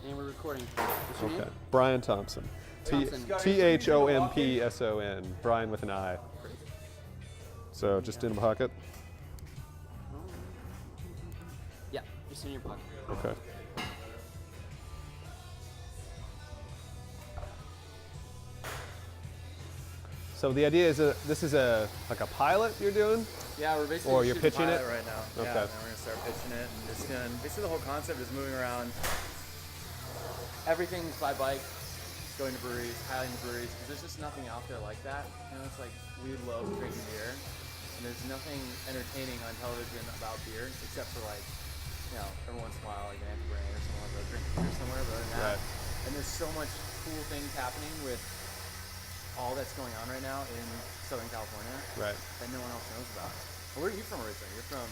And we're recording. What's your name? Brian Thompson. Thompson. Brian with an I. So just in the pocket? Yeah, just in your pocket. Okay. So the idea is this is like a pilot you're doing? Yeah, we're basically or you're pitching it right now. Okay. Yeah, and we're gonna start pitching it. And just gonna, basically the whole concept is moving around. Everything's by bike, going to breweries, piloting to breweries, because there's just nothing out there like that. You know, it's like we love drinking beer, and there's nothing entertaining on television about beer except for like, you know, every once in a while like an Anti-Brain or someone like that drinking beer somewhere, but other than that. Right. And there's so much cool things happening with all that's going on right now in Southern California that no one else knows about. Where are you from originally? You're from?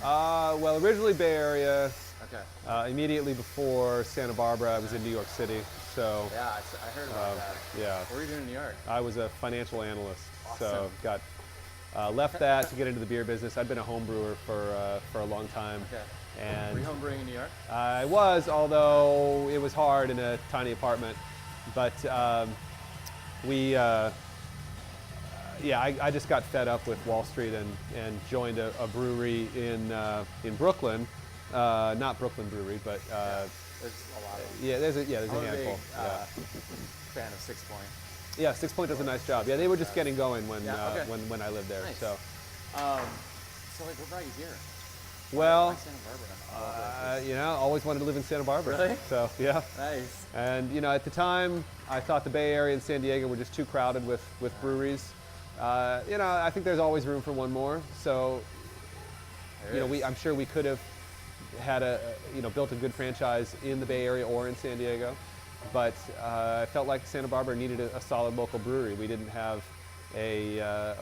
Well, originally Bay Area. Okay. Immediately before Santa Barbara, I was in New York City. So yeah, I heard about that. Yeah. What were you doing in New York? I was a financial analyst. Awesome. So got left that to get into the beer business. I'd been a home brewer for a long time. Okay. And were you home brewing in New York? I was, although it was hard in a tiny apartment. But I just got fed up with Wall Street and joined a brewery in Brooklyn. Not Brooklyn Brewery, but there's a lot of them. Yeah, there's a handful. Big, fan of 6 Point. Yeah, 6 Point does a nice job. Yeah, they were just getting going when when I lived there. Nice. So like, what brought you here? Well, Why Santa Barbara? you know, always wanted to live in Santa Barbara. Really? So yeah. Nice. And you know, at the time, I thought the Bay Area and San Diego were just too crowded with breweries. You know, I think there's always room for one more. So, you know, I'm sure we could have had built a good franchise in the Bay Area or in San Diego, but I felt like Santa Barbara needed a solid local brewery. We didn't have a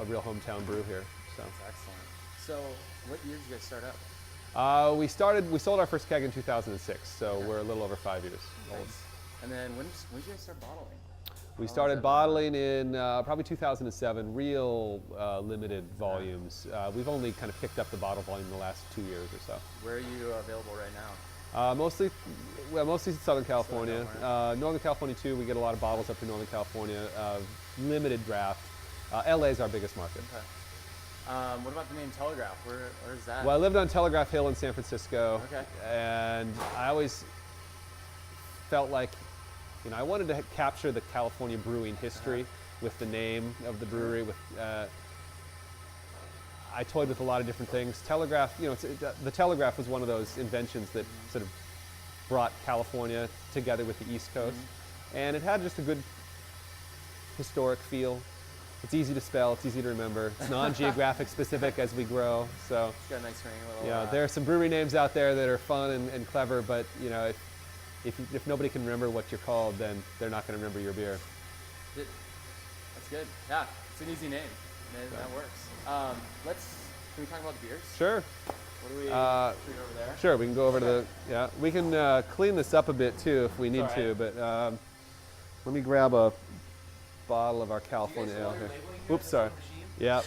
real hometown brew here. So. That's excellent. So, what year did you guys start up? We sold our first keg in 2006, so we're a little over 5 years old. And then when did you guys start bottling? We started bottling in probably 2007, real limited volumes. We've only kind of picked up the bottle volume in the last 2 years or so. Where are you available right now? Mostly Southern California. Northern California too, we get a lot of bottles up to Northern California. Limited draft. LA is our biggest market. Okay. What about the name Telegraph? Where is that? Well, I lived on Telegraph Hill in San Francisco. Okay. And I always felt like, you know, I wanted to capture the California brewing history with the name of the brewery. I toyed with a lot of different things. Telegraph, you know, the telegraph was one of those inventions that sort of brought California together with the East Coast. And it had just a good historic feel. It's easy to spell, it's easy to remember. It's non-geographic specific as we grow. So It's got a nice ring. there are some brewery names out there that are fun and clever, but you know, if nobody can remember what you're called, then they're not going to remember your beer. That's good. Yeah, it's an easy name. That works. Can we talk about the beers? Sure. What do we over there? Sure, we can go over to we can clean this up a bit too if we need to, but let me grab a bottle of our California ale here. Oops, sorry. Yep.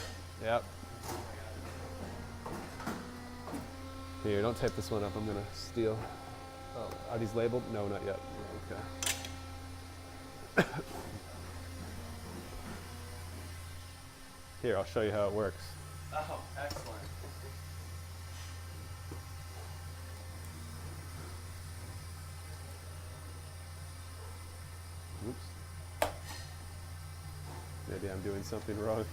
Here, don't tape this one up. I'm going to steal. Oh, are these labeled? No, not yet. Okay. Here, I'll show you how it works. Oh, excellent. Oops. Maybe I'm doing something wrong.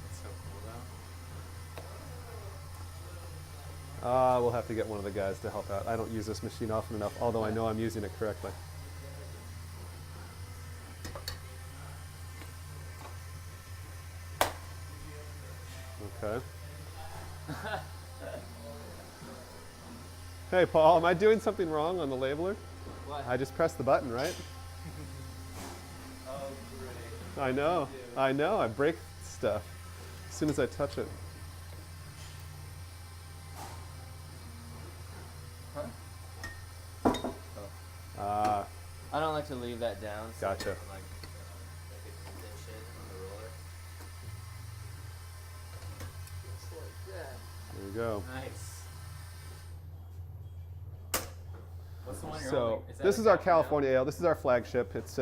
That's so cool We'll have to get one of the guys to help out. I don't use this machine often enough, although I know I'm using it correctly. Okay. Hey, Paul, am I doing something wrong on the labeler? What? I just pressed the button, right? Oh, great. I know, I break stuff as soon as I touch it. Huh? I don't like to leave that down. So Gotcha. Like pinch it on the roller. Just like that. There we go. Nice. What's the one you're So holding? this is our California Ale. This is our flagship. It's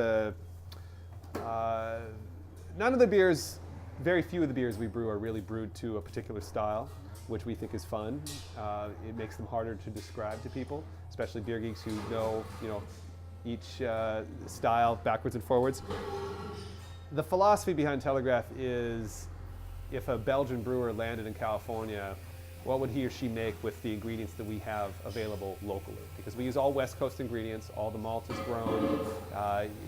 none of the beers, very few of the beers we brew are really brewed to a particular style, which we think is fun. It makes them harder to describe to people, especially beer geeks who know, each style backwards and forwards. The philosophy behind Telegraph is, if a Belgian brewer landed in California, what would he or she make with the ingredients that we have available locally? Because we use all West Coast ingredients, all the malt is grown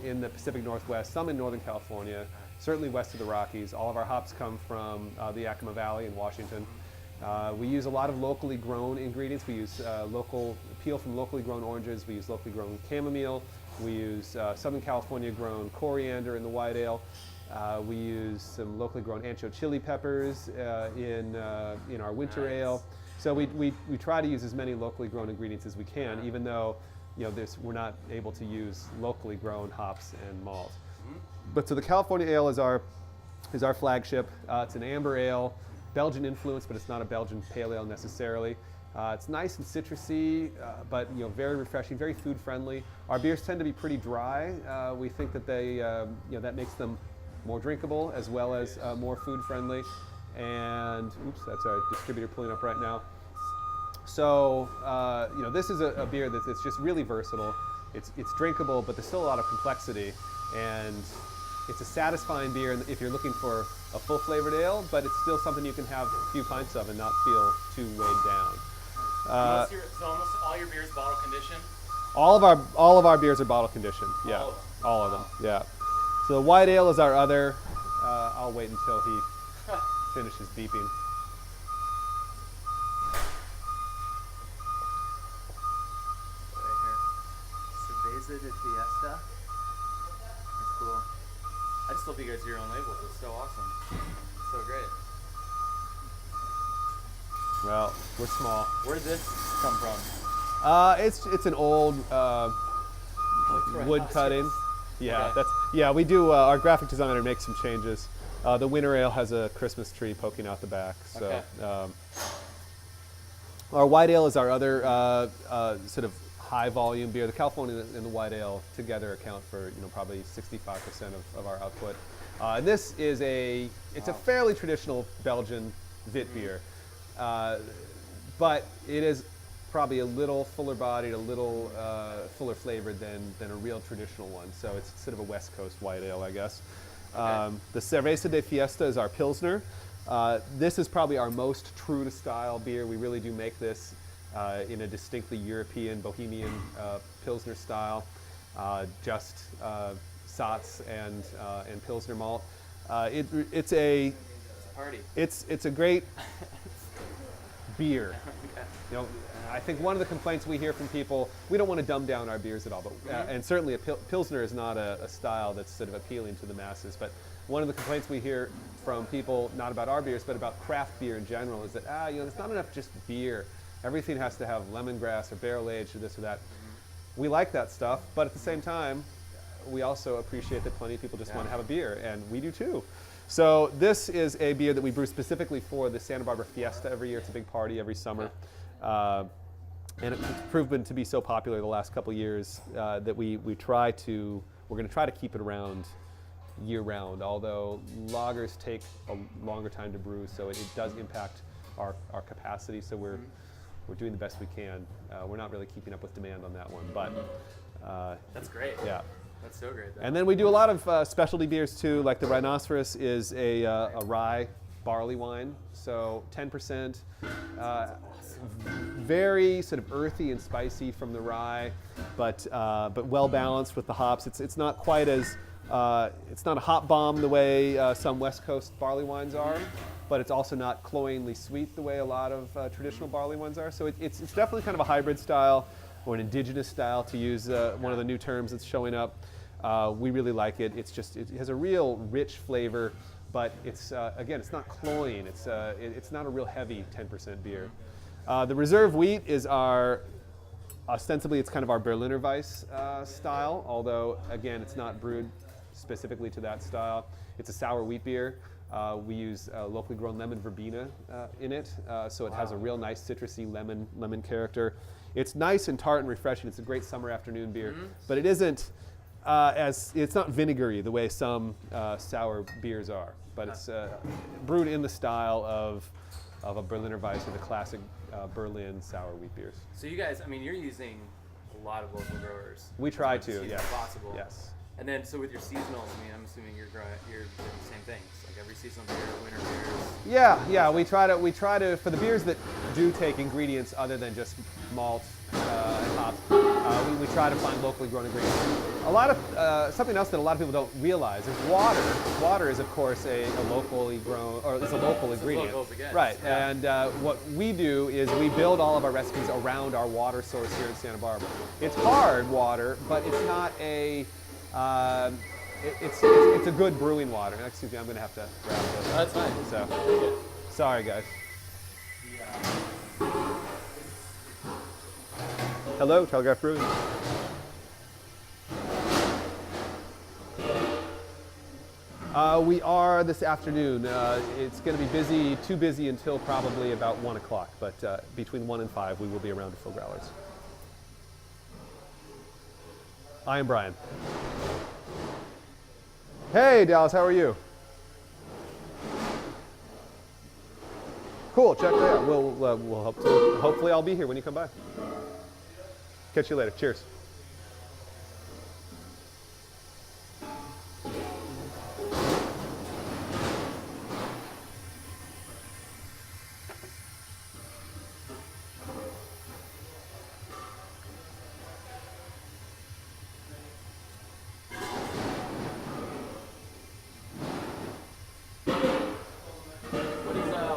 in the Pacific Northwest, some in Northern California, certainly west of the Rockies. All of our hops come from the Yakima Valley in Washington. We use a lot of locally grown ingredients. We use peel from locally grown oranges. We use locally grown chamomile. We use Southern California grown coriander in the white ale. We use some locally grown ancho chili peppers in our winter ale. So we try to use as many locally grown ingredients as we can, even though we're not able to use locally grown hops and malt. But so the California ale is our flagship. It's an amber ale, Belgian influence, but it's not a Belgian pale ale necessarily. It's nice and citrusy, but very refreshing, very food friendly. Our beers tend to be pretty dry. We think that they that makes them more drinkable as well as more food friendly. And oops, that's our distributor pulling up right now. So this is a beer that's just really versatile. It's drinkable, but there's still a lot of complexity, and it's a satisfying beer if you're looking for a full flavored ale, but it's still something you can have a few pints of and not feel too weighed down. So almost all your beers bottle conditioned? All of our beers are bottle conditioned. Yeah, all of them. Yeah. So the white ale is our other. I'll wait until he finishes beeping. Right here. Cerveza de Fiesta. That's cool. I just hope you guys do your own labels. It's so awesome. It's so great. Well, we're small. Where did this come from? It's an old wood cutting. Yeah, Okay. we do. Our graphic designer makes some changes. The winter ale has a Christmas tree poking out the back. So, Okay. Our white ale is our other sort of high volume beer. The California and the white ale together account for probably 65% of our output. This is a fairly traditional Belgian wit beer, but it is probably a little fuller bodied, a little fuller flavored than a real traditional one. So it's sort of a West Coast white ale, I guess. Okay. The Cerveza de Fiesta is our Pilsner. This is probably our most true to style beer. We really do make this in a distinctly European, bohemian Pilsner style, just Satz and Pilsner malt. It's a Party. It's a great beer. I think one of the complaints we hear from people, we don't want to dumb down our beers at all, but and certainly a Pilsner is not a style that's sort of appealing to the masses, but one of the complaints we hear from people, not about our beers, but about craft beer in general, is that, it's not enough just beer. Everything has to have lemongrass or barrel aged or this or that. We like that stuff, but at the same time, we also appreciate that plenty of people just want to have a beer, and we do too. So this is a beer that we brew specifically for the Santa Barbara Fiesta every year. It's a big party every summer. And it's proven to be so popular the last couple of years that we're going to try to keep it around year round, although lagers take a longer time to brew, so it does impact our capacity, so we're doing the best we can. We're not really keeping up with demand on that one, but That's great. yeah. That's so great. And then we do a lot of specialty beers too, like the Rhinoceros is a rye barley wine, so 10%, very sort of earthy and spicy from the rye, but well balanced with the hops. It's not quite as it's not a hop bomb the way some West Coast barley wines are, but it's also not cloyingly sweet the way a lot of traditional barley wines are. So it's definitely kind of a hybrid style, or an indigenous style, to use one of the new terms that's showing up. We really like it. It has a real rich flavor, but it's again, it's not cloying. It's not a real heavy 10% beer. The reserve wheat is our Ostensibly, it's kind of our Berliner Weiss style, although, again, it's not brewed specifically to that style. It's a sour wheat beer. We use locally grown lemon verbena in it, so it has a real nice citrusy lemon character. It's nice and tart and refreshing. It's a great summer afternoon beer, but it isn't it's not vinegary the way some sour beers are. But it's brewed in the style of a Berliner Weiss or the classic Berlin sour wheat beers. So you guys, I mean, you're using a lot of local growers. We try as much to, as yes. possible. Yes. And then, so with your seasonals, I mean, I'm assuming you're doing the same things, like every seasonal beer, winter beers. Yeah. We try to for the beers that do take ingredients other than just malt and hops. We try to find locally grown ingredients. A lot of something else that a lot of people don't realize is water. Water is, of course, a locally grown, or it's a local ingredient. Locals again. Right. Yeah. And what we do is we build all of our recipes around our water source here in Santa Barbara. It's hard water, but it's not a it's a good brewing water. Excuse me, I'm going to have to grab this. That's fine. So, sorry guys. Hello, Telegraph Brewing. We are this afternoon. It's going to be busy, too busy until probably about 1 o'clock, but between 1 and 5 we will be around to fill growlers. I am Brian. Hey, Dallas, how are you? Cool, check that out. We'll hope to, hopefully I'll be here when you come by. Catch you later. Cheers.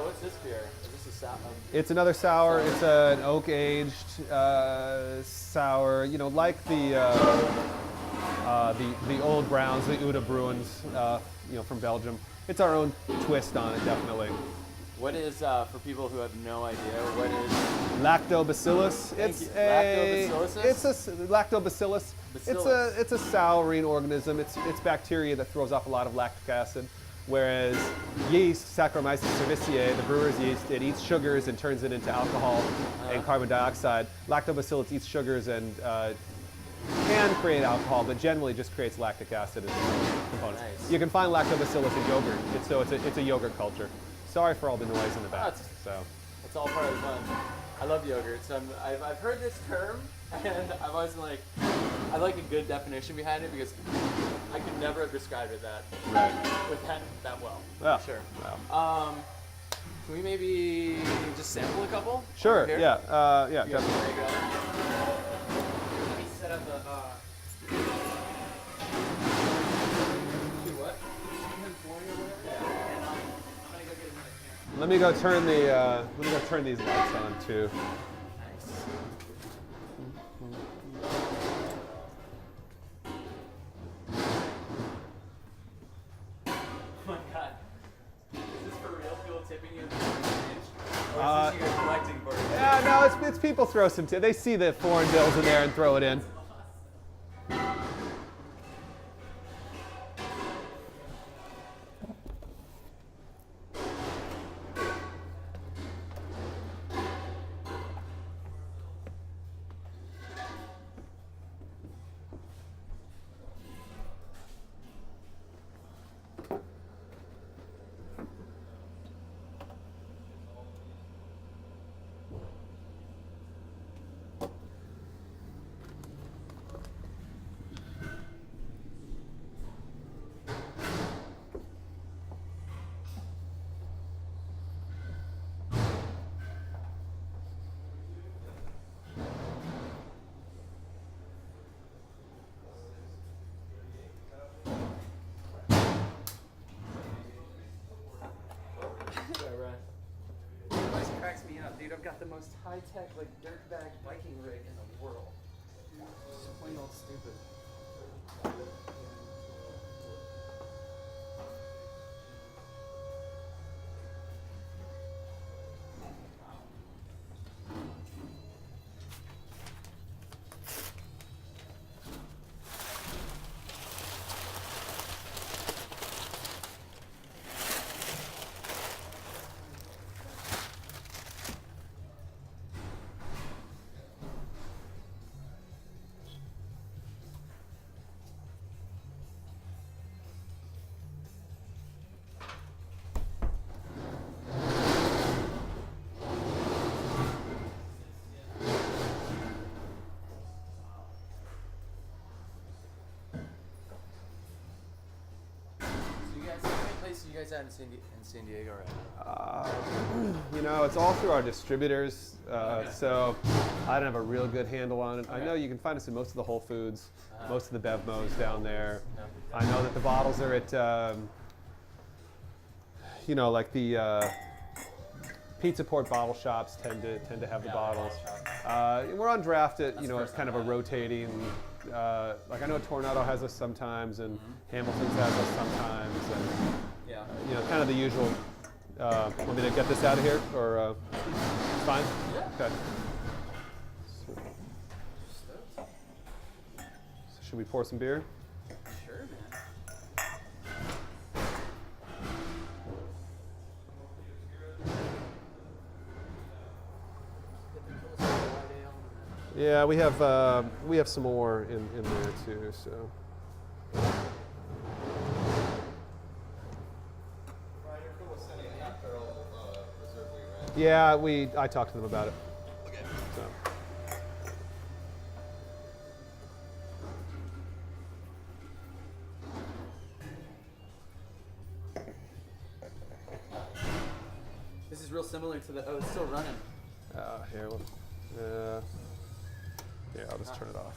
What's this beer? Is this a sour? It's another sour. It's an oak-aged sour. You know, like the old Browns, the Uda Bruins, you know, from Belgium. It's our own twist on it, definitely. What is, for people who have no idea, what is Lactobacillus. Lactobacillus? It's a lactobacillus. Bacillus. It's a souring organism. It's bacteria that throws off a lot of lactic acid. Whereas yeast, Saccharomyces cerevisiae, the brewer's yeast, it eats sugars and turns it into alcohol and carbon dioxide. Lactobacillus eats sugars and can create alcohol, but generally just creates lactic acid as components. Nice. You can find lactobacillus in yogurt, it's a yogurt culture. Sorry for all the noise in the back. It's all part of the fun. I love yogurt, so I've heard this term, and I've always been like, I like a good definition behind it because I could never have described it with that well. Yeah. For sure. Wow. Can we maybe just sample a couple? Sure. Over here? Yeah. You guys Definitely. ready to go? Let me set up the. Do what? And I'm gonna go get another camera. Let me go turn these lights on too. Nice. Oh my god. Is this for real? People tipping you in the exchange? Or is this you guys collecting for it? Yeah, no, it's people throw some. They see the foreign bills in there and throw it in. Always cracks me up, dude. I've got the most high-tech, like, dirtbag Viking rig in the world. Just plain old stupid. places you guys at in San Diego right You know, it's all through our distributors, Okay. so I don't have a real good handle on it. I Okay. know you can find us in most of the Whole Foods, most of the Bevmos down there. Yeah. I know that the bottles are at, you know, like the Pizza Port bottle shops tend to have the bottles. We're on draft at, you know, it's kind of a rotating. Like I know Tornado has us sometimes, and Hamilton's has us sometimes, and Yeah. you know, kind of the usual. Want me to get this out of here, or it's fine? Yeah. Okay. So should we pour some beer? Sure, man. Yeah, we have some more in there too. So. Yeah, I talked to them about it. Okay. So. This is real similar to the. Oh, it's still running. Here, yeah, I'll just turn it off.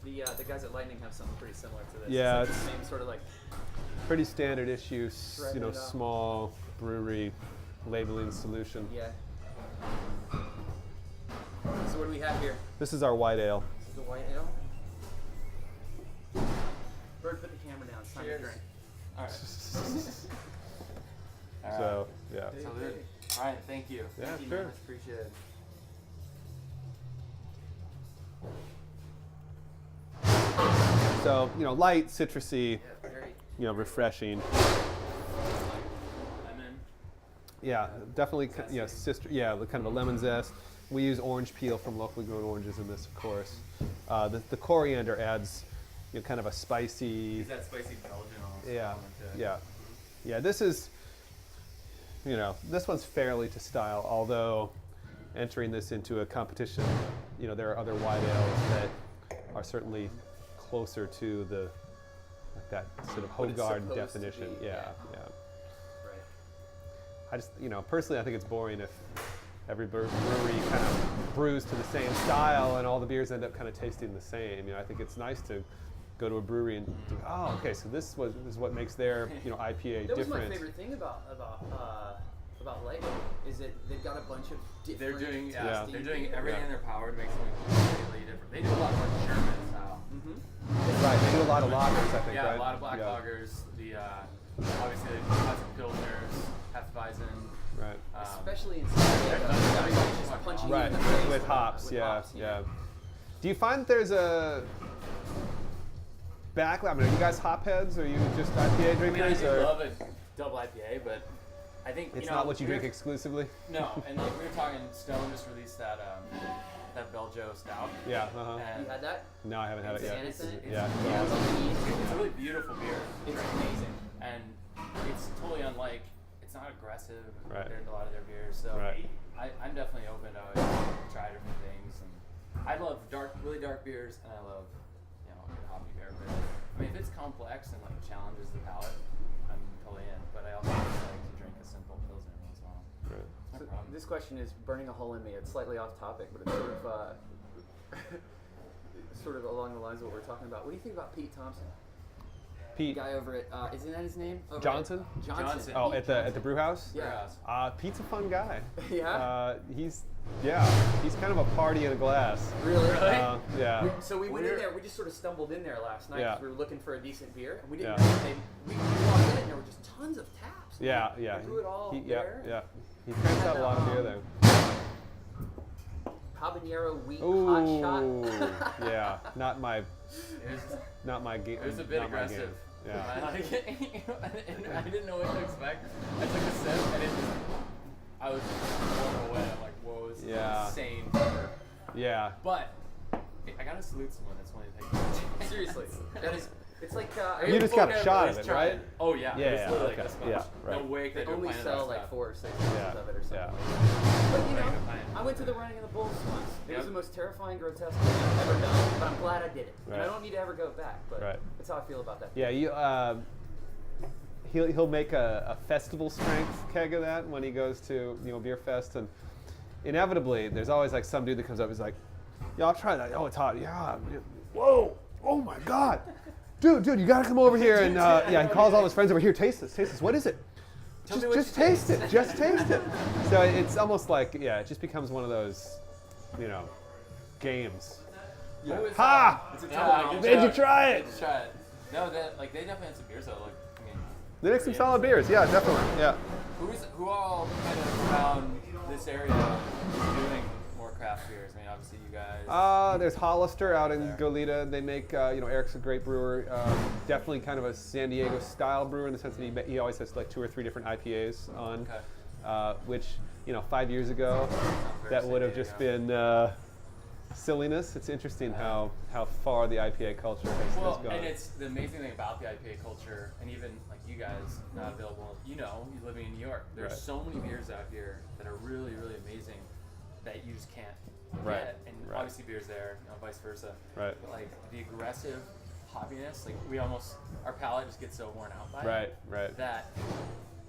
The guys at Lightning have something pretty similar to this. Yeah, it's like it's- the same sort of like. Pretty standard issue, Shred you know, it up. small brewery labeling solution. Yeah. So what do we have here? This is our white ale. This is the white ale. Bird, put the camera down. It's time to Cheers. drink. All right. So, yeah. Salute. All right, thank you. Yeah, Thank you, sure. man. That's appreciated. So, you know, light, citrusy, Yeah, very. you know, refreshing. Lemon. Yeah, definitely, kind of a lemon zest. We use orange peel from locally grown oranges in this, of course. The coriander adds, you know, kind of a spicy. Is that spicy Belgian almost? Yeah, element to it? yeah, yeah. This is, you know, this one's fairly to style. Although, entering this into a competition, you know, there are other white ales that are certainly closer to the like that sort of What it's Hogarth supposed to definition. be, Yeah, yeah. yeah. Right. I just, you know, personally, I think it's boring if every brewery kind of brews to the same style and all the beers end up kind of tasting the same. You know, I think it's nice to go to a brewery and think, oh, okay, so this is what makes their, you know, IPA That was different. my favorite thing about Lightning is that they've got a bunch of different. They're doing Yeah. they're doing everything Yeah. in their power to make something completely different. They do a lot more German style. Mm-hmm. Right, they do a lot of lagers, I think, Yeah, right? a lot of black Yeah. lagers. The obviously they have some pilsners, Hefeweizen. Right. Especially in San Diego, everybody's just punching you Right, in the face with hops, with yeah, hops, yeah. Do you find that there's a backlash? I mean, are you guys hop heads? Or are you just IPA I mean, I drinkers? do or love a double IPA, but I think it's you know, not what you we're- drink exclusively? No, and like we were talking, Stone just released that Belgio stout. Yeah, uh-huh. And You had that? No, I haven't had it yet. It's in it? Yeah. Yeah, it's on the east. It's a really beautiful beer. It's amazing. And it's totally unlike, it's not aggressive Right. compared to a lot of their beers. So Right. I'm definitely open to try different things. And I love really dark beers, and I love, you know, a good hoppy beer. But I mean, if it's complex and like challenges the palate, I'm totally in. But I also like to drink a simple pilsner once in a while. Right. No So problem. this question is burning a hole in me. It's slightly off topic, but it's sort of sort of along the lines of what we're talking about. What do you think about Pete Thompson? Pete The guy over at isn't that his name? Over at- Johnson? Johnson. Oh, Pete at the Johnson. brew house? Yeah. Pete's a fun guy. Yeah? He's kind of a party in a glass. Really? Yeah. So we went in there. We just sort of stumbled in there last night Yeah. because we were looking for a decent beer, and we didn't. Yeah. know we walked in and there were just tons of taps. Yeah, yeah. They do it all Yeah, there. yeah. He cranks out a lot of beer there. Habanero wheat Ooh, hot shot. yeah. Not my It game. was a bit not my aggressive. game. Yeah. I like it, and I didn't know what to expect. I took a sip, and I was blown away. I'm like, whoa, this Yeah. is insane beer. Yeah. But I gotta salute someone that's willing to take it. Seriously, that is. It's like You just got a shot of it, right? Oh yeah. Yeah, It was yeah, literally okay. like this much. Yeah, right. No way they could I do a only pint of sell that like stuff. 4 or 6 Yeah. ounces of it or something. Yeah. But you Make know, a pint. I went to the running of the Bulls once. It Yep. was the most terrifying, grotesque thing I've ever done. But I'm glad I did it. And I Right. don't need to ever go back. But Right. that's how I feel about that. Yeah, he'll make a festival strength keg of that when he goes to beer fest, and inevitably there's always like some dude that comes up. He's like, "Yeah, I'll try that. Oh, it's hot. Yeah. Whoa. Oh my God, dude, you gotta come over here." And he calls all his friends over here. Taste this. What is it? Just taste it. Just taste it. So it's almost like it just becomes one of those, games. Yeah. Ha! It's a Made you try it. Try it. No, they definitely had some beers though. Like, I mean, They make some solid beers. Yeah, definitely. Yeah. Who all kind of around this area doing more craft beers? I mean, obviously you guys. There's Hollister out in Goleta. They make, Eric's a great brewer. Definitely kind of a San Diego style brewer in the sense that he always has like 2 or 3 different IPAs on, which 5 years ago that would have just been silliness. It's interesting how far the IPA culture has gone. And it's the amazing thing about the IPA culture, and even like you guys not available. You're living in New York. There's so many beers out here that are really, really amazing that you just can't get. And obviously beers there, vice versa. Right. But like the aggressive hoppiness, like our palate just gets so worn out by it. Right. That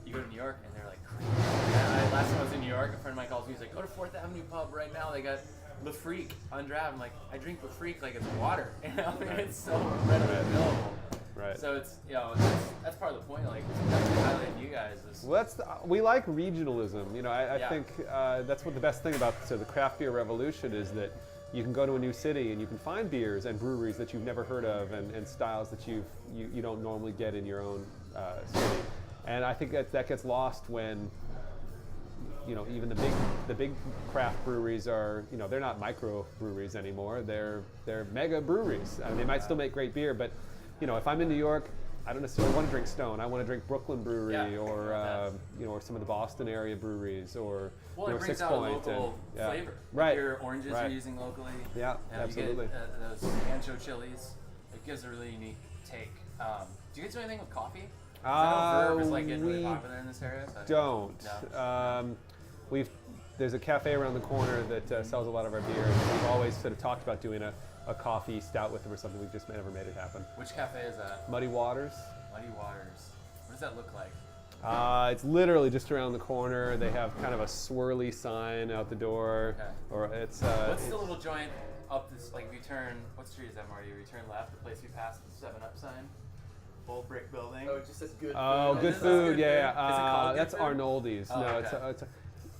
you go to New York and they're like crazy. Yeah, last time I was in New York, a friend of mine calls me. He's like, "Go to 4th Avenue Pub right now. They got Le Freak on draft." I'm like, I drink Le Freak like it's water. It's so readily available. Right. So it's that's part of the point. Like that's the highlight of you guys. Well, we like regionalism. I think that's what the best thing about the craft beer revolution is, that you can go to a new city and you can find beers and breweries that you've never heard of, and styles that you don't normally get in your own city. And I think that gets lost when even the big craft breweries are, they're not micro breweries anymore. They're mega breweries. I mean, they might still make great beer, but if I'm in New York, I don't necessarily want to drink Stone. I want to drink Brooklyn Brewery or or some of the Boston area breweries or it brings 6 out Point a local flavor. Right. Your oranges you're using locally. Yeah, absolutely. You get those ancho chilies. It gives a really unique take. Do you guys do anything with coffee? Verve is getting really popular in this area. So don't. No. There's a cafe around the corner that sells a lot of our beer, and we've always sort of talked about doing a coffee stout with them or something. We've just never made it happen. Which cafe is that? Muddy Waters. Muddy Waters. What does that look like? It's literally just around the corner. They have kind of a swirly sign out the door. Okay. Or it's. What's the little joint up this? Like if you turn, what street is that, Marty? You turn left, the place we passed the 7-Up sign. Old brick building. Oh, it just says good food. Oh, good food. Yeah. Is it called That's Good Food? Arnoldi's. Oh, No, okay. it's a.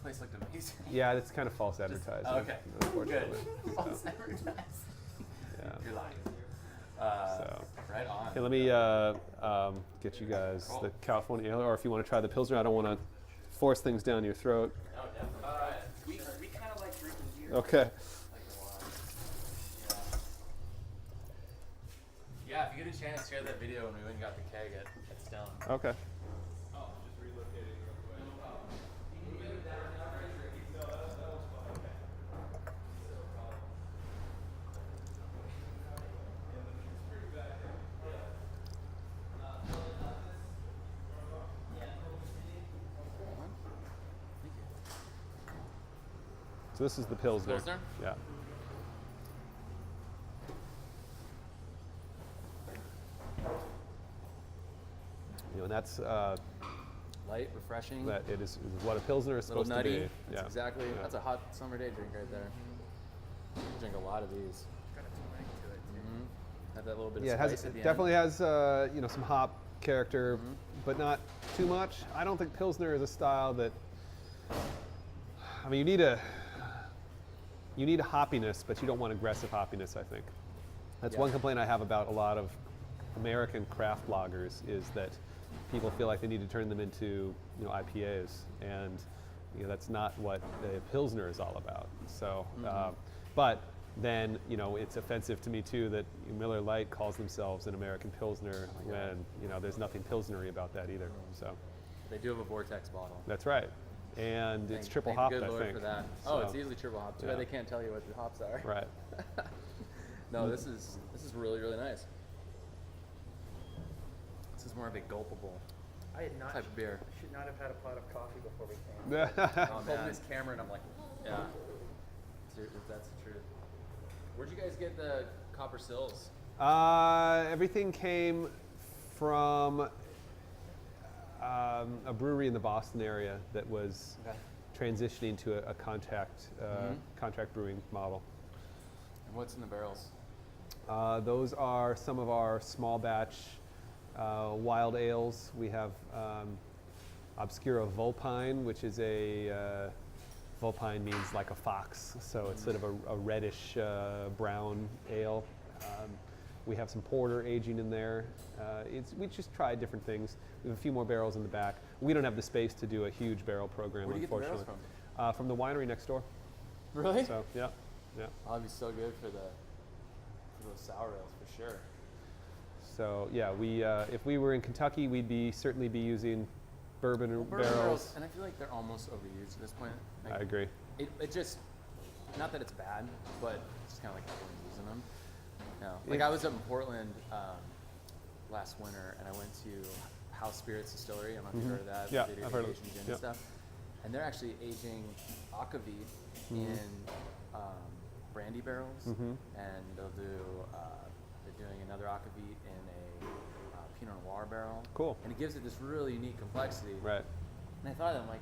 Place looked amazing. Yeah, it's kind of false advertising. Okay. Unfortunately. Good. False advertising. Yeah. You're lying. So. Right on. Hey, let me get you guys the California Ale, or if you want to try the Pilsner. I don't want to force things down your throat. No, definitely. We kind of like drinking beer. Okay. Yeah, if you get a chance, share that video when we went and got the keg at Stone. Okay. So this is the Pilsner. Pilsner? Yeah. And that's Light, refreshing. that it is what a Pilsner is Little supposed nutty. to be. That's exactly. Yeah. That's a hot summer day drink right there. You drink a lot of these. Got a twang to it too. Have that little bit Yeah, of it spice has at the definitely has some hop character, but not too much. I don't think Pilsner is a style that. I mean, you need a hoppiness, but you don't want aggressive hoppiness. I think that's one complaint I have about a lot of American craft bloggers is that people feel like they need to turn them into IPAs, and that's not what the Pilsner is all about. So, but then it's offensive to me too that Miller Lite calls themselves an American Pilsner when there's nothing Pilsnery about that either. So They do have a Vortex bottle. that's right, and it's triple Thank hopped. good I Lord think. for that. So, It's easily triple hopped. Too bad they can't tell you what the hops are. right. No, this is really, really nice. This is more of a gulpable I had not. type of beer. Should not have had a pot of coffee before we came. Oh, I'm holding man. this camera and I'm like, Yeah, that's the truth. Where'd you guys get the copper sills? Everything came from a brewery in the Boston area that was Okay. transitioning to a contract contract brewing model. And what's in the barrels? Those are some of our small batch wild ales. We have Obscura Vulpine, which is Vulpine means like a fox, so it's sort of a reddish brown ale. We have some porter aging in there. We just tried different things. We have a few more barrels in the back. We don't have the space to do a huge barrel program, Where do you get the barrels unfortunately. From the winery next door. Really? So yeah. That'd be so good for those sour ales for sure. So yeah, if we were in Kentucky, we'd certainly be using bourbon barrels. And I feel like they're almost overused at this point. I agree. It just, not that it's bad, but it's kind of like everyone's using them. Like I was up in Portland last winter, and I went to House Spirits Distillery. I don't know if you've heard of that. Yeah, They do I've heard of Asian it. gin Yeah. and stuff. And they're actually aging aquavit in brandy barrels, and they're doing another aquavit in a Pinot Noir barrel. Cool. And it gives it this really unique complexity. Right. And I thought of that, I'm like,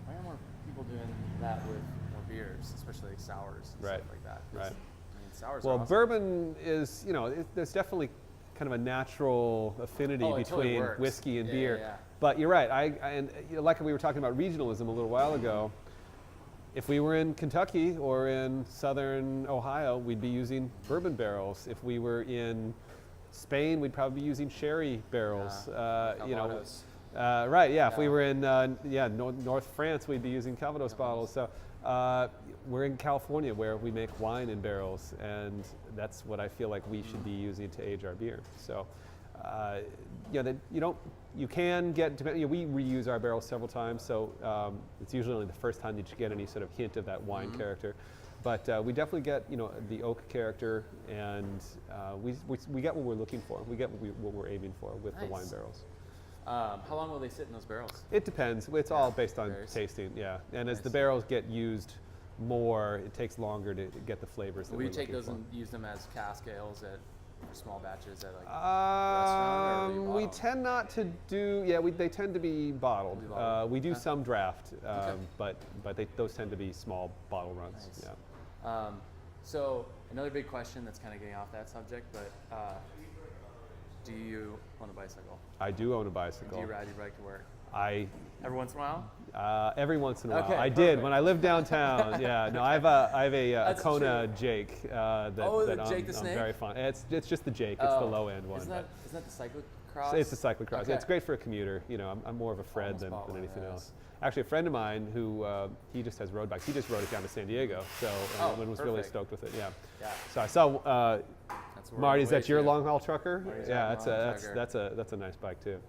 why are more people doing that with more beers, especially like sours and Right. stuff like that? 'Cause, Right. I mean, sours Well, are awesome. bourbon is, there's definitely kind of a natural affinity Oh, it totally between works. whiskey and Yeah, beer. yeah. But you're right. Like we were talking about regionalism a little while ago. If we were in Kentucky or in southern Ohio, we'd be using bourbon barrels. If we were in Spain, we'd probably be using sherry barrels. Calvados. Right, yeah. If we Yeah. were in North France, we'd be using Calvados bottles. So we're in California where we make wine in barrels, and that's what I feel like we should be using to age our beer. So, you can get, we reuse our barrels several times, so it's usually only the first time that you get any sort of hint of that wine character. But we definitely get, the oak character, and we get what we're looking for. We get what we're aiming for with the wine Nice. barrels. How long will they sit in those barrels? It depends. It's all based on varies. tasting, yeah. And as the Nice. barrels get used more, it takes longer to get the flavors that Will you we're take looking those for. and use them as cask ales for small batches at like restaurant, or will you We bottle? tend not to do. They tend to be bottled. Be bottled. We do Okay. some draft, Okay. but those tend to be small bottle runs. Nice. Yeah. So another big question that's kind of getting off that subject, but do you own a bicycle? I do own a Do bicycle. you ride your bike to work? Every once in a while? Every once in a while. Okay, I did perfect. when I lived downtown. Yeah, no, I have a That's Kona Jake. That the I'm, Jake the I'm Snake? very fond. It's just the Jake. It's the low end one. Isn't but that the cyclocross? it's a cyclocross. Okay. It's great for a commuter. I'm more of a Fred Almost than bought one of anything those. else. Actually, a friend of mine who he just has road bikes. He just rode it down to San Diego, so and was really perfect. stoked with it. Yeah. Yeah. So I saw That's where Marty. we're Is that your way to- long haul trucker? Marty's Yeah, our that's long-haul trucker. that's a nice bike too.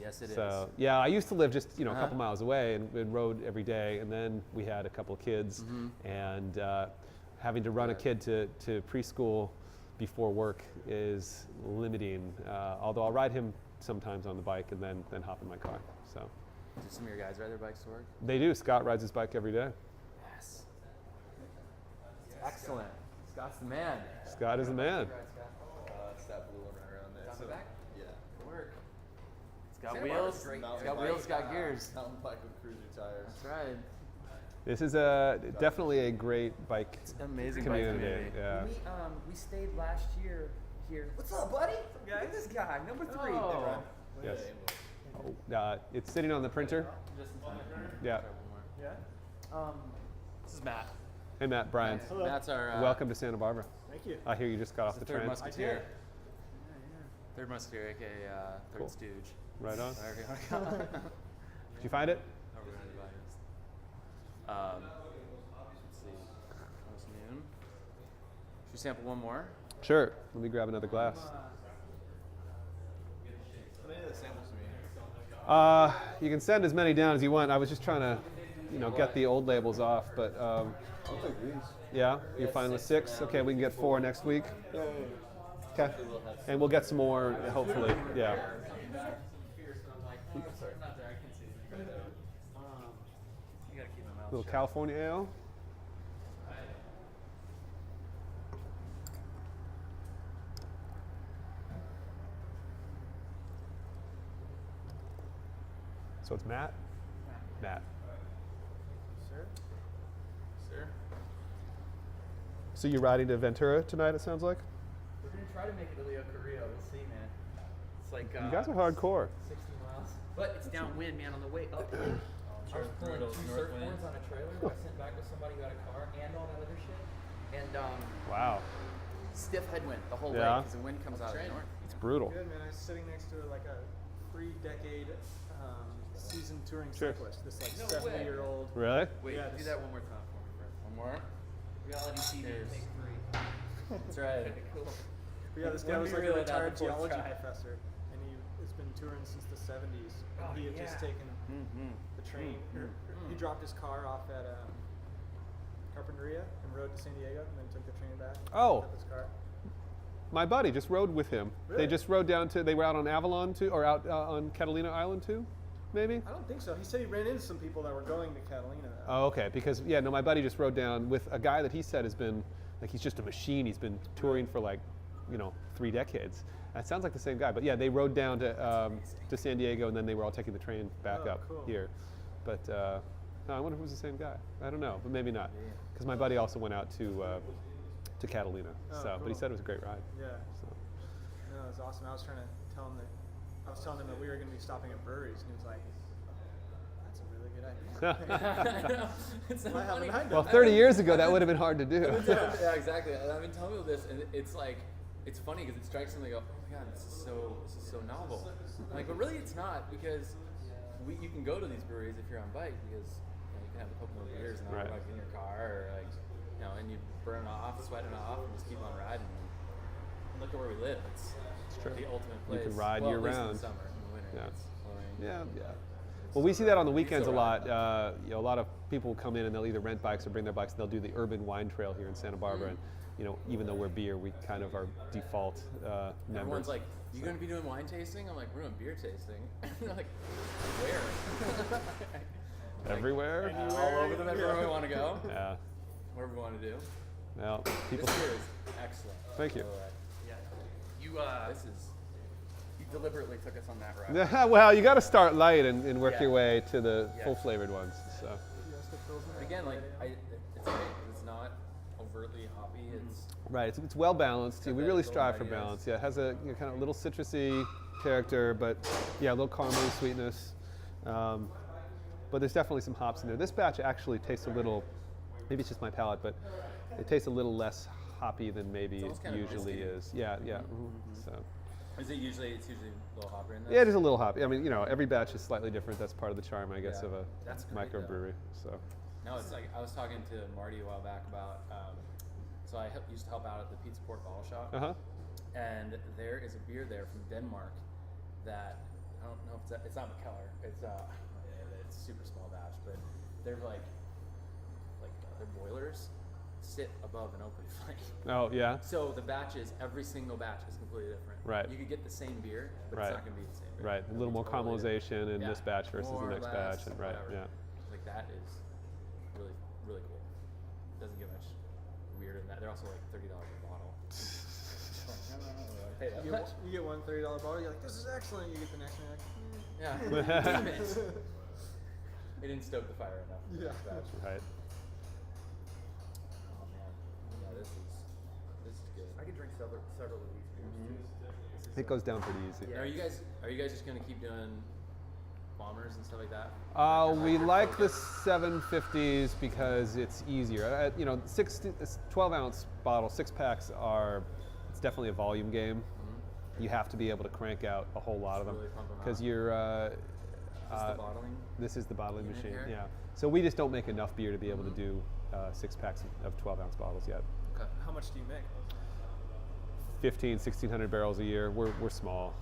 Yes, it is. So yeah, I used to live just a couple miles away and rode every day, and then we had a couple of kids, and having to run a kid to preschool before work is limiting. Although I'll ride him sometimes on the bike and then hop in my car. So Do some of your guys ride their bikes to work? they do. Scott rides his bike every day. Yes. Excellent. Scott's the man. Scott is the man. It's that blue one right around there. Down the back? Yeah. Good work. It's got Santa wheels. Barbara's great. It's got wheels. It's got gears. Mountain bike with cruiser tires. That's right. This is definitely a great bike Amazing bike community. community. Yeah. We stayed last year here. What's up, buddy? Look at this guy, number 3. Oh. Yes. It's sitting on the printer. Just in time. Yeah. Try one more. This is Matt. Hey Matt, Brian. Matt's our Welcome to Santa Barbara. Thank you. I hear you just got off the the third train. musketeer. Third musketeer, aka third Cool. stooge. Right on. Whatever you want to call it. Did you find it? However you want to divide it. Let's see. Almost noon. Should we sample one more? Sure. Let me grab another glass. How many of the samples do we You can send as many down as you want. I was just trying to, get the old labels off, but I'll take these. yeah, you're fine with 6. Okay, we can get 4 next week. Okay, and we'll get some more hopefully. Yeah. You gotta keep my mouth Little shut. California ale. So it's Matt. Matt. Sir? Sir? So you're riding to Ventura tonight, it sounds like? We're gonna try to make it to Leo Carrillo. We'll see, man. It's like You guys are hardcore. 60 miles, but it's downwind, man. On the way up, sure I was pulling brutal 2 north surfboards wind. on a trailer that I sent back to somebody who had a car and all that other shit. And Wow. stiff headwind the whole way Yeah. because the wind comes out of the north. It's brutal. Good, man. I was sitting next to like a 3-decade seasoned touring Sure. cyclist. This like No 70-year-old. Really? Wait, Yeah, do this- that one more time for me, Fred. One more? Reality TV, Cheers. take 3. That's right. Cool. But yeah, this When guy do was you like a realize that retired the fourth geology try? professor, and he has been touring since the 70s. And Oh, he had just yeah. taken Mm-hmm. the train. He dropped his car off at Carpinteria and rode to San Diego, and then took the train back. Oh. Picked up his car. My buddy just rode with him. They Really? just rode down to, they were out on Avalon too, or out on Catalina Island too, maybe? I don't think so. He said he ran into some people that were going to Catalina. Oh, okay. Because yeah, no, my buddy just rode down with a guy that he said has been like he's just a machine. He's been touring for like, 3 decades. That sounds like the same guy. But yeah, they rode down to San Diego, and then they were all taking the train back Oh, up cool. here. But no, I wonder if it was the same guy. I don't know, but maybe not. Because my buddy also went out to Catalina. Oh, But he cool. said it was a great ride. Yeah. So. No, it was awesome. I was trying to tell him that I was telling him that we were going to be stopping at breweries, and he was like, "That's a really good idea." It's so Why haven't funny. I done Well, that? 30 years ago, that would have been hard to do. Yeah, exactly. And I've been telling people this, and it's like, it's funny because it strikes them. They go, "Oh my god, this is so novel." I'm like, but really, it's not because you can go to these breweries if you're on bike because you can have a couple more beers and not Right. like in your car or like, and you burn off, sweat it off, and just keep on riding. And look at where we live. It's true. the ultimate You place. can ride well, year at least round. in the summer. In the winter, Yeah. it's boring. Yeah. Well, we see that on the weekends a still lot. A lot of people come in and they'll either rent bikes or bring their bikes. And they'll do the urban wine trail here in Santa Barbara. And even though we're beer, we kind of are default members. Everyone's like, "You going to be doing wine tasting?" I'm like, "We're doing beer tasting." They're like, "Where?" Everywhere. All over them, everywhere we want to go, Yeah. wherever we want to do. Well, people. This beer is excellent. Thank you. by the way. Yeah. You You you deliberately took us on that route. Well, you got to start light and work Yeah. your way to the Yeah. full flavored ones. So. But again, like it's great 'cause it's not overtly hoppy. It's Right, it's well balanced. Got We that really golden strive for ideas. balance. Yeah, it has a kind of little citrusy character, but yeah, a little caramely sweetness. But there's definitely some hops in there. This batch actually tastes a little, maybe it's just my palate, but it tastes a little less hoppy than maybe It's it almost kind of usually whiskey. is. Yeah, yeah. So It's usually a little hoppier in this. yeah, it is a little hoppy. I mean, every batch is slightly different. That's part of the charm, I guess, Yeah. of a That's great, though. microbrewery. So No, it's like I was talking to Marty a while back about. So I used to help out at the Pizza Port Bottle Shop, and there is a beer there from Denmark that I don't know if it's not McKellar. It's a super small batch, but they're like their boilers sit above an open flame. oh yeah, So the batches, every single batch is completely different. Right. You could get the same beer, but Right. it's not going to be the same beer. right. A little more Totally different. caramelization in Yeah. this batch versus More, the next less, batch, and right, whatever. yeah. Like that is really, really cool. Doesn't get much weirder than that. They're also like $30 a bottle. Pay that much. You get one $30 bottle, you're like, this is excellent. You get the next one, you're like, Yeah. Damn it. They didn't stoke the fire enough. for Yeah. this batch. Right. Oh man. Yeah, this is good. I could drink several of these beers too. It goes down pretty easy. Are you guys just gonna keep doing bombers and stuff like that? We like the 750s because it's easier. 12 ounce bottle, 6-packs it's definitely a volume game. You have to be able to crank out a whole lot of them Really pump 'em because out. you're. Is this the bottling? This is the bottling unit machine. here? Yeah. So we just don't make enough beer to be able to do 6-packs of 12 ounce bottles yet. Okay. how much do you make? 1,600 barrels a year. We're small.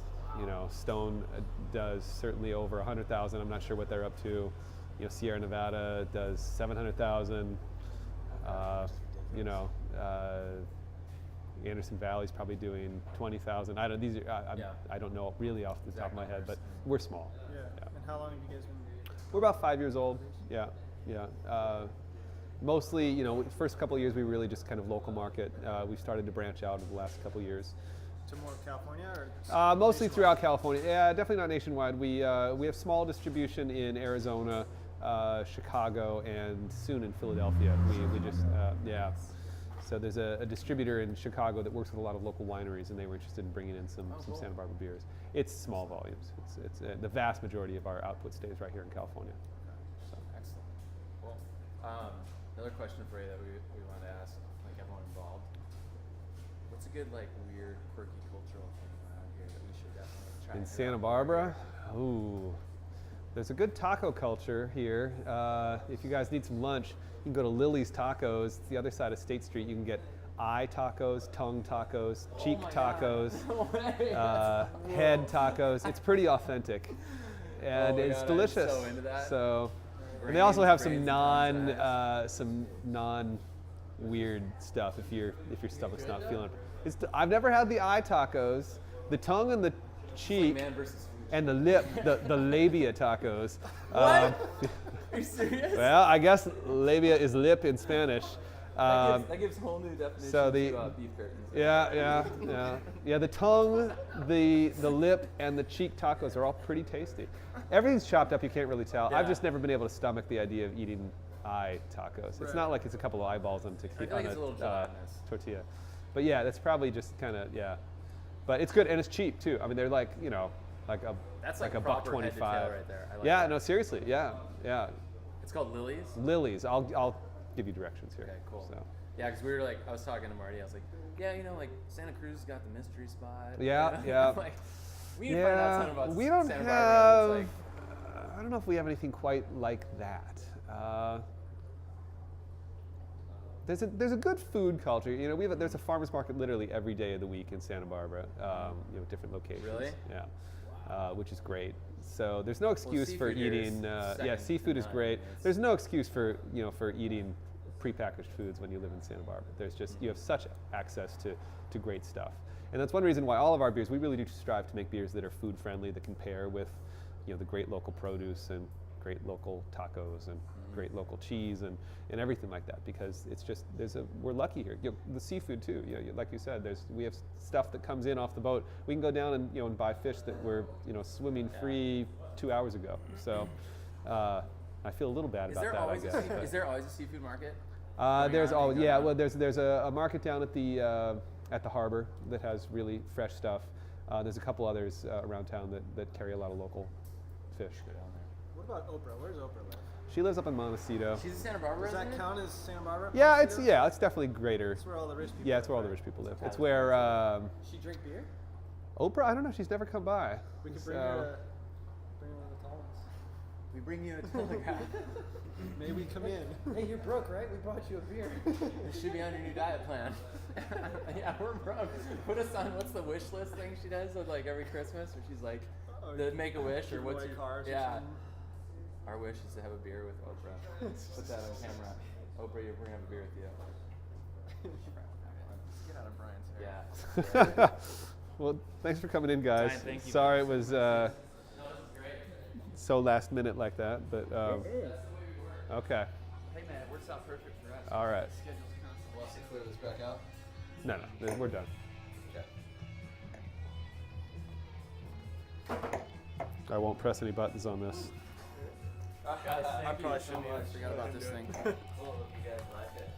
Stone does certainly over 100,000. I'm not sure what they're up to. Sierra Nevada does 700,000. Anderson Valley's probably doing 20,000. I don't. These are. Yeah. I don't know really off the top of my head, but Exact we're small. Yeah. Yeah. And how long have you guys been? We're about 5 years old. Yeah, yeah. Mostly, first couple of years we really just kind of local market. We started to branch out in the last couple of years. to more California or? Mostly nationwide? throughout California. Yeah, definitely not nationwide. We have small distribution in Arizona, Chicago, and soon in Philadelphia. We just yeah. So there's a distributor in Chicago that works with a lot of local wineries, and they were interested in bringing in some cool. Santa Barbara beers. It's small volumes. It's the vast majority of our output stays right here in California. So. Excellent. Cool. Another question for you that we wanted to ask, like everyone involved. What's a good, like, weird, quirky cultural thing around here that we should definitely try? In and hit Santa up? Barbara, ooh, there's a good taco culture here. If you guys need some lunch, you can go to Lily's Tacos. It's the other side of State Street. You can get eye tacos, tongue tacos, cheek my God. tacos, No way. head tacos. It's pretty authentic, and my it's God, I'm delicious. so into that. So, and they also have Brains some non-weird stuff if your stomach's not feeling it. I've never had the eye tacos, the tongue and the cheek, Man versus food. and the lip, the labia tacos. What? Are you serious? Well, I guess labia is lip in Spanish. That gives a whole new definition so to beef curtains. Yeah. The tongue, the lip, and the cheek tacos are all pretty tasty. Everything's chopped up. You can't really tell. I've Yeah. just never been able to stomach the idea of eating eye tacos. It's not like it's a couple of eyeballs on I feel like it's a little gelatinous. tortilla. But yeah, that's probably just kind of But it's good and it's cheap too. I mean, they're like That's like like a proper $1.25. head to tail right there. I like Yeah, that. no, seriously, yeah. It's called Lily's. Lily's. I'll give you directions here. Okay, cool. So. Yeah, because we were like, I was talking to Marty. I was like, yeah, like Santa Cruz has got the mystery spot. Yeah, yeah. Like, we need to find out something about we don't Santa have. Barbara. I don't know if we have anything quite like that. There's a good food culture. You know, there's a farmers market literally every day of the week in Santa Barbara. Different locations. Really? Yeah, which is great. So there's no excuse for seafood here is eating. second Seafood to is none. great. It's- There's no excuse for eating prepackaged foods when you live in Santa Barbara. There's just you have such access to great stuff, and that's one reason why all of our beers, we really do strive to make beers that are food friendly, that can pair with the great local produce and great local tacos and great local cheese and everything like that, because it's just we're lucky here. The seafood too. Like you said, we have stuff that comes in off the boat. We can go down and and buy fish that were swimming free 2 hours ago. So I feel a little bad about that. I guess. Is there always a seafood market? There's on, always going on? well there's a market down at the harbor that has really fresh stuff. There's a couple others around town that carry a lot of local fish. What about Oprah? Where's Oprah live? She lives up in Montecito. She's a Santa Barbara Does that resident? count as Santa Barbara? Yeah, Montecito? it's definitely greater. That's where all the rich people. Yeah, it's live, where all the right? rich people live. It's where She drink beer? Oprah. I don't know. She's never come by. We could So- bring her. Bring her one of the tall ones. We bring you a telegraph. Maybe we come in. Hey, you're broke, right? We bought you a beer. It should be on your new diet plan. Yeah, we're broke. Put us on, what's the wish list thing she does with like every Christmas, where she's like, the make a wish, or Give what's away your cars or yeah. something. Our wish is to have a beer with Oprah. Put that on camera. Oprah, we're gonna have a beer with you. Let's get out of Brian's hair. Yeah. Well, thanks for coming in, guys. Ryan, thank you. Sorry it was so last minute like that, but okay. Hey man, it works out perfect for us. All right. Schedule's constantly We'll have to clear this back out. No, we're done. Okay. I won't press any buttons on this. I probably shouldn't have forgot about this thing. Cool, hope you guys like it.